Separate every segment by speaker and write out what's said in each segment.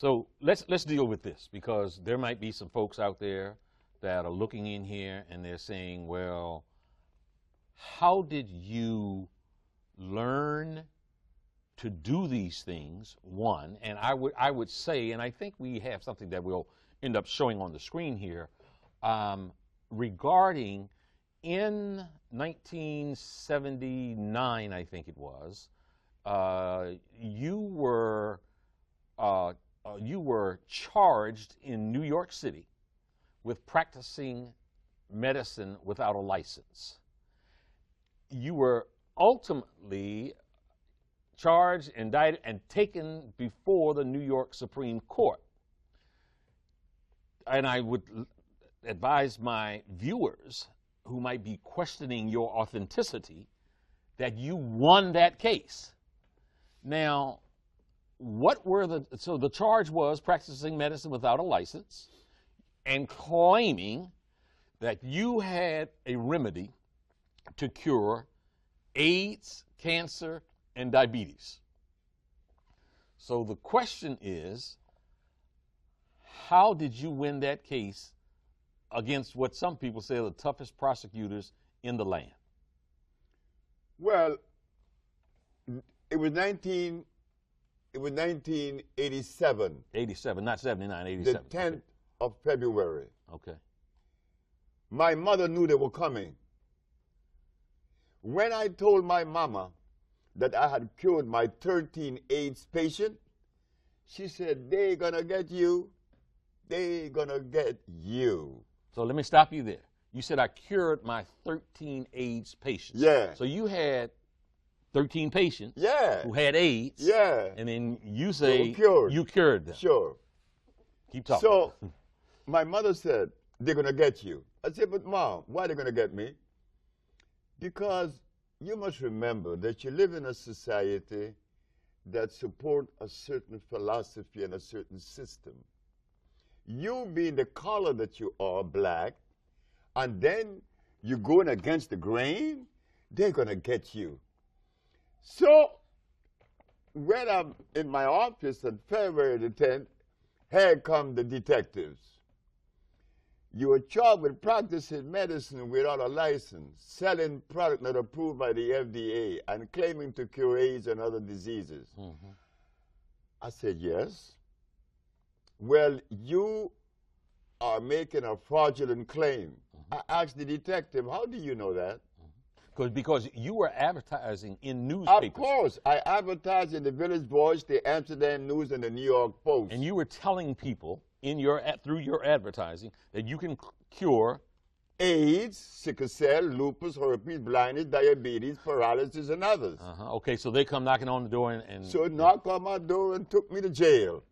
Speaker 1: So let's deal with this, because there might be some folks out there that are looking in here and they're saying, well, how did you learn to do these things, one? And I would say, and I think we have something that we'll end up showing on the screen here, regarding in 1979, I think it was, you were charged in New York City with practicing medicine without a license. You were ultimately charged, indicted, and taken before the New York Supreme Court. And I would advise my viewers who might be questioning your authenticity that you won that case. Now, so the charge was practicing medicine without a license and claiming that you had a remedy to cure AIDS, cancer, and diabetes. So the question is, how did you win that case against what some people say are the toughest prosecutors in the land?
Speaker 2: Well, it was 1987.
Speaker 1: 87, not 79, 87.
Speaker 2: The 10th of February.
Speaker 1: Okay.
Speaker 2: My mother knew they were coming. When I told my mama that I had cured my 13 AIDS patient, she said, "They're gonna get you. They're gonna get you."
Speaker 1: So let me stop you there. You said I cured my 13 AIDS patients.
Speaker 2: Yeah.
Speaker 1: So you had 13 patients
Speaker 2: Yeah.
Speaker 1: who had AIDS.
Speaker 2: Yeah.
Speaker 1: And then you say
Speaker 2: you
Speaker 1: cured them.
Speaker 2: Sure.
Speaker 1: Keep talking.
Speaker 2: So my mother said, "They're going to get you." I said, "But Mom, why are they going to get me?" Because you must remember that you live in a society that supports a certain philosophy and a certain system. You being the color that you are, black, and then you're going against the grain, they're going to get you. So when I'm in my office on February the 10th, here come the detectives. You are charged with practicing medicine without a license, selling product not approved by the FDA, and claiming to cure AIDS and other diseases. Mm-hmm. I said, "Yes." "Well, you are making a fraudulent claim." Mm-hmm. I asked the detective, "How do you know that?"
Speaker 1: Because you were advertising in newspapers.
Speaker 2: Of course. I advertised in the Village Voice, the Amsterdam News, and the New York Post.
Speaker 1: And you were telling people through your advertising that you can cure
Speaker 2: AIDS, sickle cell, lupus, herpes, blindness, diabetes, paralysis, and others.
Speaker 1: Okay, so they come knocking on the door and
Speaker 2: So knocked on my door and took me to jail.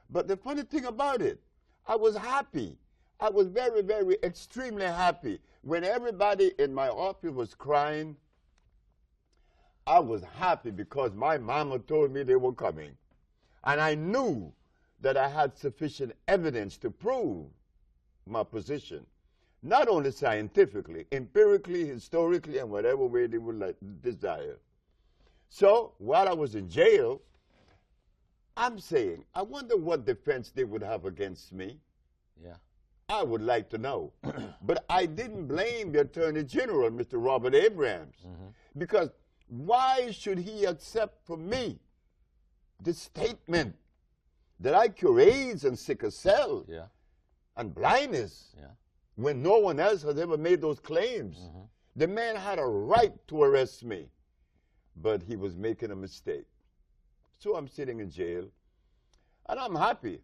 Speaker 2: But the funny thing about it, I was happy. I was very, very, extremely happy. When everybody in my office was crying, I was happy because my mama told me they were coming. And I knew that I had sufficient evidence to prove my position, not only scientifically, empirically, historically, and whatever way they would desire. So while I was in jail, I'm saying, I wonder what defense they would have against me.
Speaker 1: Yeah.
Speaker 2: I would like to know. But I didn't blame the Attorney General, Mr. Robert Abrams, because why should he accept from me the statement that I cure AIDS and sickle cell and blindness when no one else has ever made those claims? The man had a right to arrest me, but he was making a mistake. So I'm sitting in jail, and I'm happy.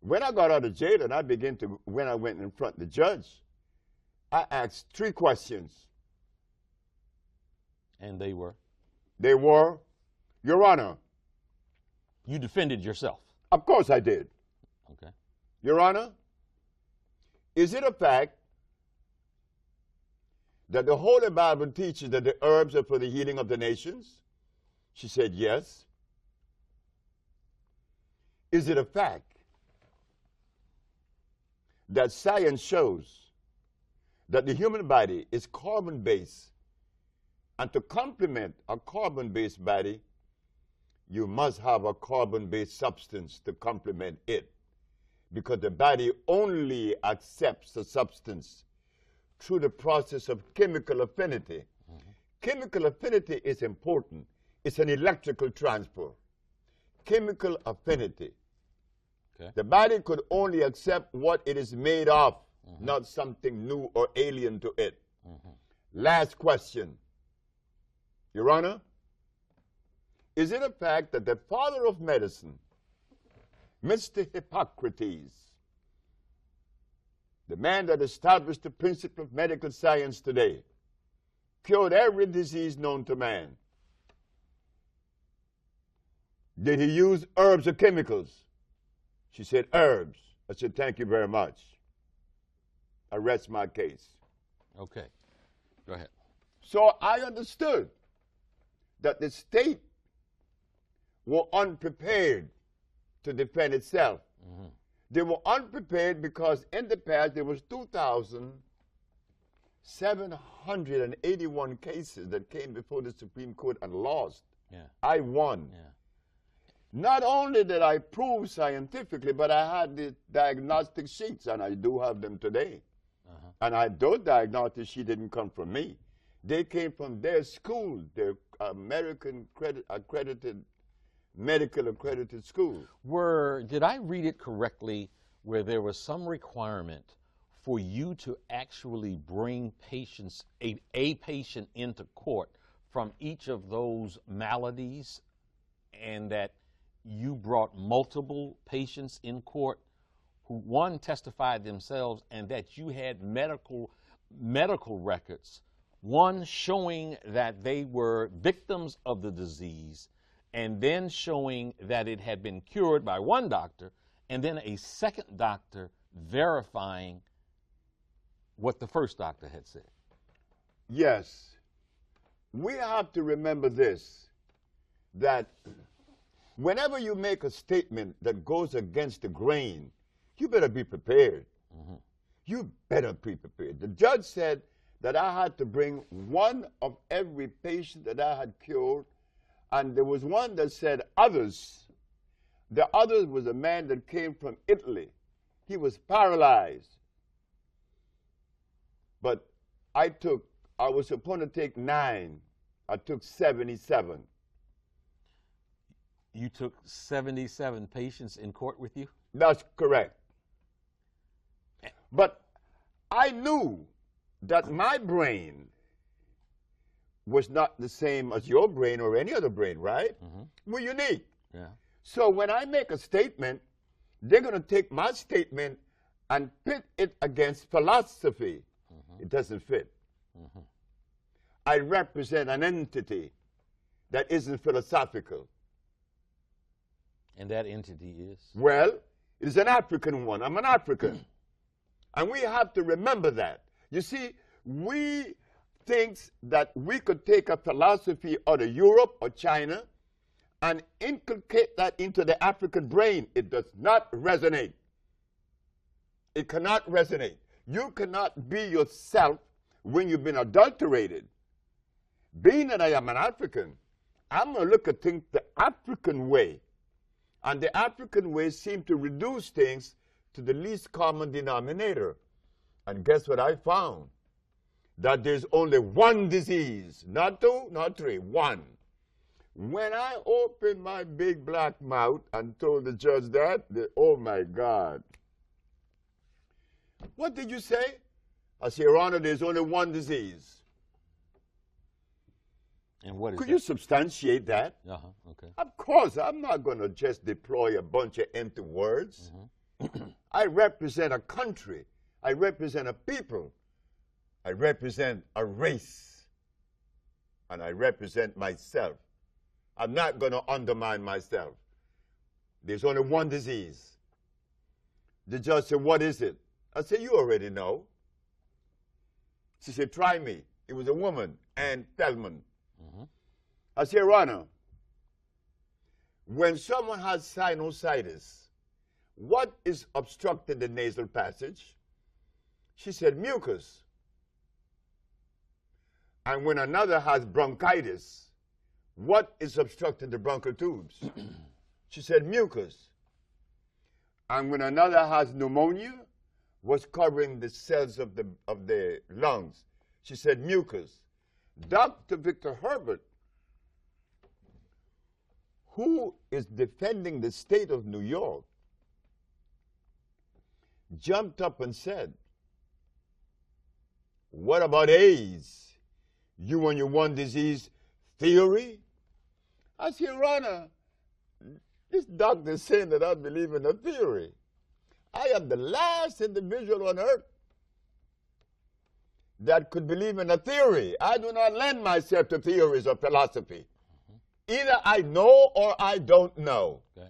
Speaker 2: When I got out of jail and when I went in front of the judge, I asked 3 questions.
Speaker 1: And they were?
Speaker 2: They were, "Your Honor."
Speaker 1: You defended yourself?
Speaker 2: Of course I did.
Speaker 1: Okay.
Speaker 2: "Your Honor, is it a fact that the Holy Bible teaches that the herbs are for the healing of the nations?" She said, "Yes." "Is it a fact that science shows that the human body is carbon-based, and to complement a carbon-based body, you must have a carbon-based substance to complement it, because the body only accepts the substance through the process of chemical affinity. Chemical affinity is important. It's an electrical transfer. Chemical affinity.
Speaker 1: Okay.
Speaker 2: The body could only accept what it is made of, not something new or alien to it. Last question. Your Honor, is it a fact that the father of medicine, Mr. Hippocrates, the man that established the principle of medical science today, cured every disease known to man? Did he use herbs or chemicals? She said, herbs. I said, thank you very much. I rest my case.
Speaker 1: Okay. Go ahead.
Speaker 2: So I understood that the state were unprepared to defend itself. They were unprepared because in the past there was 2,781 cases that came before the Supreme Court and lost.
Speaker 1: Yeah.
Speaker 2: I won.
Speaker 1: Yeah.
Speaker 2: Not only did I prove scientifically, but I had the diagnostic sheets, and I do have them today. And those diagnostic sheets didn't come from me. They came from their school, their American accredited, medical accredited school.
Speaker 1: Did I read it correctly where there was some requirement for you to actually bring patients, a patient into court from each of those maladies, and that you brought multiple patients in court who, one, testified themselves, and that you had medical records, one showing that they were victims of the disease, and then showing that it had been cured by one doctor, and then a second doctor verifying what the first doctor had said?
Speaker 2: Yes. We have to remember this, that whenever you make a statement that goes against the grain, you better be prepared. You better be prepared. The judge said that I had to bring one of every patient that I had cured, and there was one that said others. The others was a man that came from Italy. He was paralyzed. But I was supposed to take 9. I took 77.
Speaker 1: You took 77 patients in court with you?
Speaker 2: That's correct. But I knew that my brain was not the same as your brain or any other brain, right? We're unique.
Speaker 1: Yeah.
Speaker 2: So when I make a statement, they're going to take my statement and pit it against philosophy. It doesn't fit. I represent an entity that isn't philosophical.
Speaker 1: And that entity is?
Speaker 2: Well, it is an African one. I'm an African. And we have to remember that. You see, we think that we could take a philosophy out of Europe or China and inculcate that into the African brain. It does not resonate. It cannot resonate. You cannot be yourself when you've been adulterated. Being that I am an African, I'm going to look at things the African way. And the African way seems to reduce things to the least common denominator. And guess what I found? That there's only one disease. Not 2, not 3, 1. When I opened my big black mouth and told the judge that, oh my God. What did you say? I said, Your Honor, there's only one disease.
Speaker 1: And what is
Speaker 2: Could
Speaker 1: that?
Speaker 2: you substantiate that?
Speaker 1: Okay.
Speaker 2: Of course, I'm not going to just deploy a bunch of empty words. I represent a country. I represent a people. I represent a race. And I represent myself. I'm not going to undermine myself. There's only one disease. The judge said, what is it? I said, you already know. She said, try me. It was a woman, Ann Feldman. I said, Your Honor, when someone has sinusitis, what is obstructing the nasal passage? She said, mucus. And when another has bronchitis, what is obstructing the bronchial tubes? She said, mucus. And when another has pneumonia, what's covering the cells of the lungs? She said, mucus. Dr. Victor Herbert, who is defending the state of New York, jumped up and said, what about AIDS? You and your one disease theory? I said, Your Honor, this doctor is saying that I believe in a theory. I am the last individual on earth that could believe in a theory. I do not lend myself to theories or philosophy. Either I know or I don't know.
Speaker 1: Okay.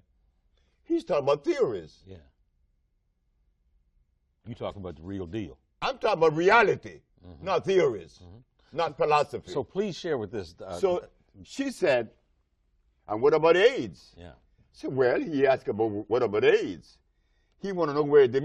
Speaker 2: He's talking about theories.
Speaker 1: Yeah. You talking about the real deal.
Speaker 2: I'm talking about reality, not theories, not philosophy.
Speaker 1: So please share with this.
Speaker 2: So she said, and what about AIDS?
Speaker 1: Yeah.
Speaker 2: I said, well, he asked about what about AIDS? He want to know where the